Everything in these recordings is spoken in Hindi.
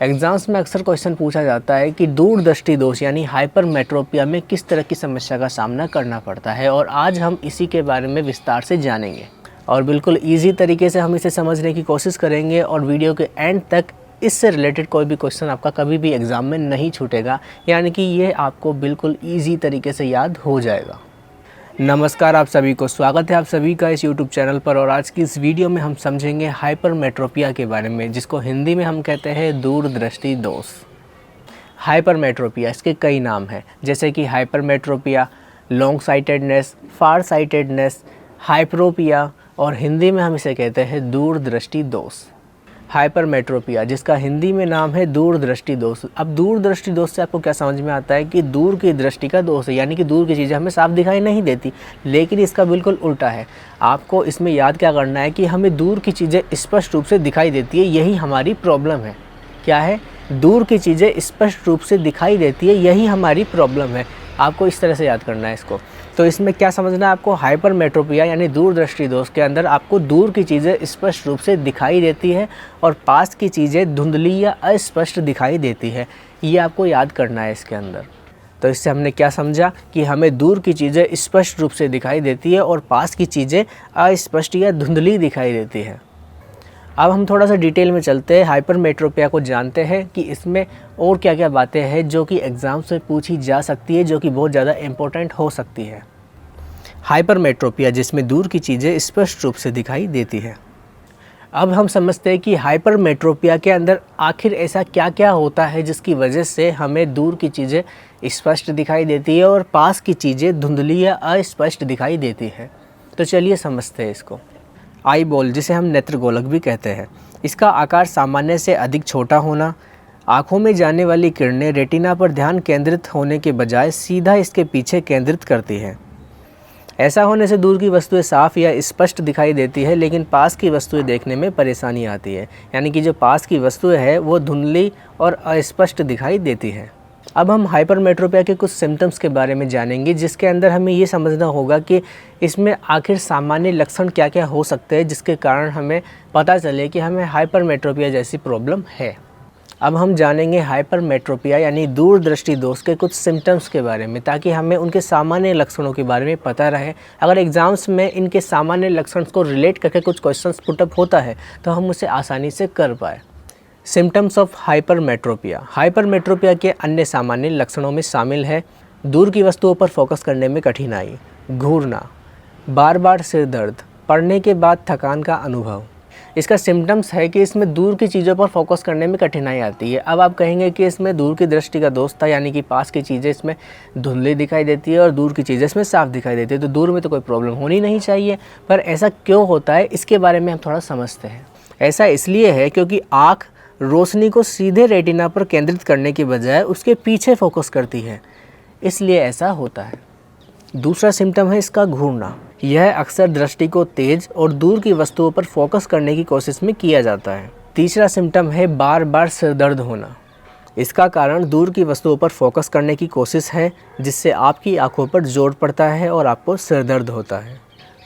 एग्ज़ाम्स में अक्सर क्वेश्चन पूछा जाता है कि दूरदृष्टि दोष यानी हाइपरमेट्रोपिया में किस तरह की समस्या का सामना करना पड़ता है, और आज हम इसी के बारे में विस्तार से जानेंगे और बिल्कुल इजी तरीके से हम इसे समझने की कोशिश करेंगे। और वीडियो के एंड तक इससे रिलेटेड कोई भी क्वेश्चन आपका कभी भी एग्ज़ाम में नहीं छूटेगा, यानी कि ये आपको बिल्कुल ईजी तरीके से याद हो जाएगा। नमस्कार आप सभी को, स्वागत है आप सभी का इस YouTube चैनल पर। और आज की इस वीडियो में हम समझेंगे हाइपरमेट्रोपिया के बारे में, जिसको हिंदी में हम कहते हैं दूरदृष्टि दोष। हाइपरमेट्रोपिया, इसके कई नाम हैं, जैसे कि हाइपरमेट्रोपिया, लॉन्ग साइटेडनेस, फार साइटेडनेस, हाइपरोपिया, और हिंदी में हम इसे कहते हैं दूरदृष्टि दोष। हाइपरमेट्रोपिया, जिसका हिंदी में नाम है दूरदृष्टि दोष। अब दूरदृष्टि दोष से आपको क्या समझ में आता है कि दूर की दृष्टि का दोष है, यानी कि दूर की चीज़ें हमें साफ दिखाई नहीं देती। लेकिन इसका बिल्कुल उल्टा है। आपको इसमें याद क्या करना है कि हमें दूर की चीज़ें स्पष्ट रूप से दिखाई देती है, यही हमारी प्रॉब्लम है। क्या है? दूर की चीज़ें स्पष्ट रूप से दिखाई देती है, यही हमारी प्रॉब्लम है। आपको इस तरह से याद करना है इसको। तो इसमें क्या समझना है आपको? हाइपरमेट्रोपिया यानी दूरदृष्टि दोष के अंदर आपको दूर की चीज़ें स्पष्ट रूप से दिखाई देती है और पास की चीज़ें धुंधली या अस्पष्ट दिखाई देती है। ये आपको याद करना है इसके अंदर। तो इससे हमने क्या समझा कि हमें दूर की चीज़ें स्पष्ट रूप से दिखाई देती है और पास की चीज़ें अस्पष्ट या धुंधली दिखाई देती है। अब हम थोड़ा सा डिटेल में चलते हैं, हाइपरमेट्रोपिया को जानते हैं कि इसमें और क्या क्या बातें हैं जो कि एग्ज़ाम से पूछी जा सकती है, जो कि बहुत ज़्यादा इम्पोर्टेंट हो सकती है। हाइपरमेट्रोपिया, जिसमें दूर की चीज़ें स्पष्ट रूप से दिखाई देती है। अब हम समझते हैं कि हाइपरमेट्रोपिया के अंदर आखिर ऐसा क्या क्या होता है जिसकी वजह से हमें दूर की चीज़ें स्पष्ट दिखाई देती है और पास की चीज़ें धुंधली या अस्पष्ट दिखाई देती है। तो चलिए समझते हैं इसको। आई बॉल, जिसे हम नेत्रगोलक भी कहते हैं, इसका आकार सामान्य से अधिक छोटा होना, आँखों में जाने वाली किरणें रेटिना पर ध्यान केंद्रित होने के बजाय सीधा इसके पीछे केंद्रित करती है। ऐसा होने से दूर की वस्तुएं साफ या स्पष्ट दिखाई देती है, लेकिन पास की वस्तुएं देखने में परेशानी आती है, यानी कि जो पास की वस्तुएं हैं वो धुंधली और अस्पष्ट दिखाई देती है। अब हम हाइपरमेट्रोपिया के कुछ सिम्टम्स के बारे में जानेंगे, जिसके अंदर हमें ये समझना होगा कि इसमें आखिर सामान्य लक्षण क्या क्या हो सकते हैं, जिसके कारण हमें पता चले कि हमें हाइपरमेट्रोपिया जैसी प्रॉब्लम है। अब हम जानेंगे हाइपरमेट्रोपिया यानी दूरदृष्टि दोष के कुछ सिम्टम्स के बारे में, ताकि हमें उनके सामान्य लक्षणों के बारे में पता रहे। अगर एग्ज़ाम्स में इनके सामान्य लक्षण को रिलेट करके कुछ क्वेश्चंस पुटअप होता है तो हम उसे आसानी से कर पाए। Symptoms of hypermetropia. हाइपरमेट्रोपिया के अन्य सामान्य लक्षणों में शामिल है दूर की वस्तुओं पर फोकस करने में कठिनाई, घूरना, बार बार सिर दर्द, पढ़ने के बाद थकान का अनुभव। इसका सिम्टम्स है कि इसमें दूर की चीज़ों पर फोकस करने में कठिनाई आती है। अब आप कहेंगे कि इसमें दूर की दृष्टि का दोष था, यानी कि पास की चीज़ें इसमें धुंधली दिखाई देती है और दूर की चीज़ें इसमें साफ दिखाई देती है, तो दूर में तो कोई प्रॉब्लम होनी नहीं चाहिए। पर ऐसा क्यों होता है, इसके बारे में हम थोड़ा समझते हैं। ऐसा इसलिए है क्योंकि आँख रोशनी को सीधे रेटिना पर केंद्रित करने के बजाय उसके पीछे फोकस करती है, इसलिए ऐसा होता है। दूसरा सिम्टम है इसका घूरना। यह अक्सर दृष्टि को तेज और दूर की वस्तुओं पर फोकस करने की कोशिश में किया जाता है। तीसरा सिम्टम है बार बार सिर दर्द होना। इसका कारण दूर की वस्तुओं पर फोकस करने की कोशिश है, जिससे आपकी आंखों पर जोर पड़ता है और आपको सिर दर्द होता है।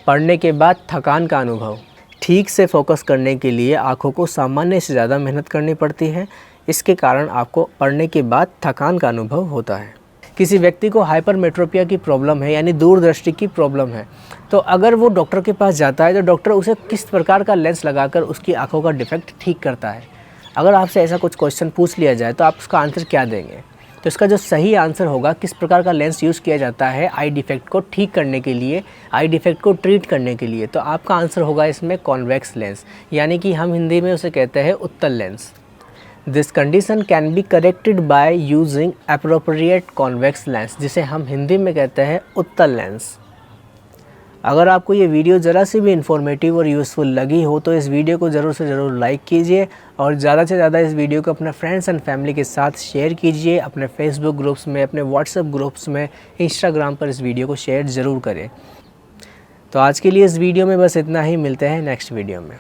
पढ़ने के बाद थकान का अनुभव। ठीक से फोकस करने के लिए आंखों को सामान्य से ज़्यादा मेहनत करनी पड़ती है, इसके कारण आपको पढ़ने के बाद थकान का अनुभव होता है। किसी व्यक्ति को हाइपरमेट्रोपिया की प्रॉब्लम है, यानी दूरदृष्टि की प्रॉब्लम है, तो अगर वो डॉक्टर के पास जाता है तो डॉक्टर उसे किस प्रकार का लेंस लगाकर उसकी आंखों का डिफेक्ट ठीक करता है। अगर आपसे ऐसा कुछ क्वेश्चन पूछ लिया जाए तो आप उसका आंसर क्या देंगे? तो इसका जो सही आंसर होगा, किस प्रकार का लेंस यूज़ किया जाता है आई डिफेक्ट को ठीक करने के लिए, आई डिफेक्ट को ट्रीट करने के लिए, तो आपका आंसर होगा इसमें कॉन्वेक्स लेंस, यानी कि हम हिंदी में उसे कहते हैं उत्तल lens. This condition can be corrected by using appropriate convex lens, जिसे हम हिंदी में कहते हैं उत्तल लेंस। अगर आपको ये वीडियो ज़रा सी भी इन्फॉर्मेटिव और यूज़फुल लगी हो तो इस वीडियो को ज़रूर से ज़रूर लाइक कीजिए और ज़्यादा से ज़्यादा इस वीडियो को अपने फ्रेंड्स एंड फैमिली के साथ शेयर कीजिए। अपने फेसबुक ग्रुप्स में, अपने व्हाट्सएप ग्रुप्स में, इंस्टाग्राम पर इस वीडियो को शेयर ज़रूर करें। तो आज के लिए इस वीडियो में बस इतना ही। मिलते हैं नेक्स्ट वीडियो में।